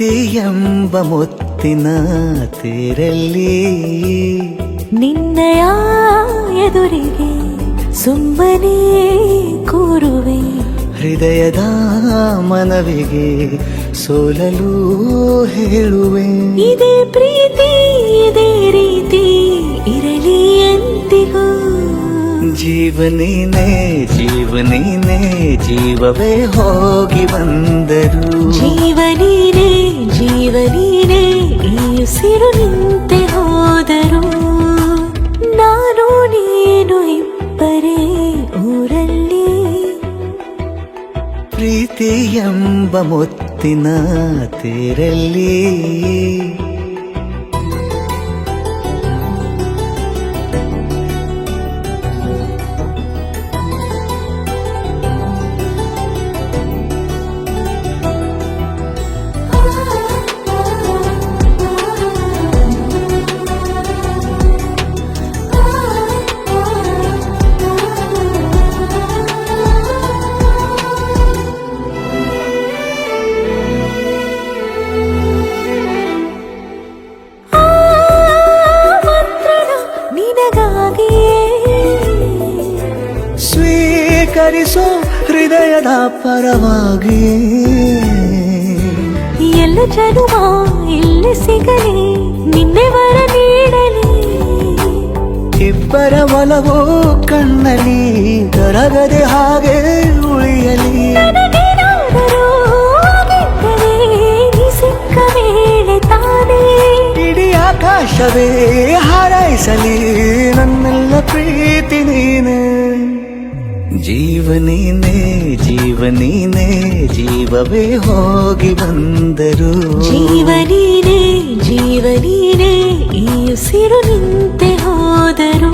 ಪ್ರೀತಿ ಎಂಬ ಮುತ್ತಿನ ತೇರಲ್ಲಿ ನಿನ್ನಯ ಎದುರಿಗೆ ಸುಮ್ಮನೆ ಕೂರುವೆ. ಹೃದಯದ ಮನವಿಗೆ ಸೋಲಲು ಹೇಳುವೆ. ಇದೇ ಪ್ರೀತಿ ಇದೇ ರೀತಿ ಇರಲಿ ಎಂದಿಗೂ. ಜೀವನೇನೆ ಜೀವನೇನೆ ಜೀವವೇ ಹೋಗಿ ಬಂದರು. ಜೀವನೀನೇ ಜೀವನೀನೇ ಈ ಉಸಿರು ನಿಂತೆ ಹೋದರು. ನಾನು ನೀನು ಇಬ್ಬರೇ ಊರಲ್ಲಿ. ಪ್ರೀತಿ ಎಂಬ ಮುತ್ತಿನ ತೇರಲ್ಲಿ ಸ್ವೀಕರಿಸೋ ಹೃದಯದ ಪರವಾಗಿ. ಎಲ್ಲ ಜನುಮ ಇಲ್ಲಿ ಸಿಗಲಿ ನಿನ್ನೆ ವರ ನೀಡಲಿ. ಇಬ್ಬರ ಒಲವು ಕಣ್ಣಲ್ಲಿ ಕರಗದೆ ಹಾಗೆ ಉಳಿಯಲಿ. ನನಗೇನಾದರೂ ಆಗಿದ್ದರೆ ನೀ ಸಿಕ್ಕ ವೇಳೆ ತಾನೇ ಇಡೀ ಆಕಾಶವೇ ಹಾರೈಸಲಿ ನನ್ನೆಲ್ಲ ಪ್ರೀತಿ ನೀನೆ. ಜೀವನೇನೆ ಜೀವನೇನೆ ಜೀವವೇ ಹೋಗಿ ಬಂದರು. ಜೀವನೀನೇ ಜೀವನೀನೇ ಈ ಉಸಿರು ನಿಂತೆ ಹೋದರು.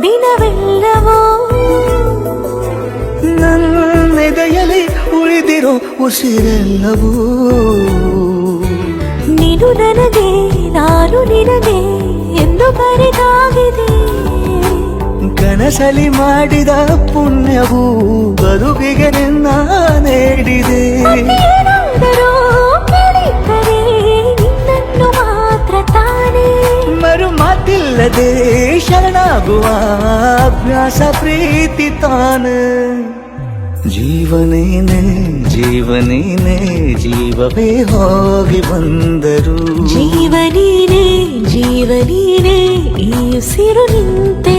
ದಿನವೆಲ್ಲವೋ ನನ್ನೆದೆಯಲ್ಲಿ ಉಳಿದಿರೋ ಉಸಿರೆಲ್ಲವೂ ನೀನು ನನಗೆ ನಾನು ನಿನಗೆ ಎಂದು ಬರೆದಾಗಿದೆ. ಕನಸಲಿ ಮಾಡಿದ ಪುಣ್ಯವು ಬದುಕಿಗೆ ನಿನ್ನ ನೀಡಿದೆ. ಏನಾದರೂ ಕೇಳಿದ್ದರೆ ನಿನ್ನನ್ನು ಮಾತ್ರ ತಾನೇ. ಮರು ಮಾತಿಲ್ಲದೆ ಶರಣಾಗುವ ಅಭ್ಯಾಸ ಪ್ರೀತಿ ತಾನೆ. ಜೀವನೇನೆ ಜೀವನೇನೆ ಜೀವವೇ ಹೋಗಿ ಬಂದರು. ಜೀವನೀನೇ ಜೀವನೀನೇ ಈ ಉಸಿರು ನಿಂತೆ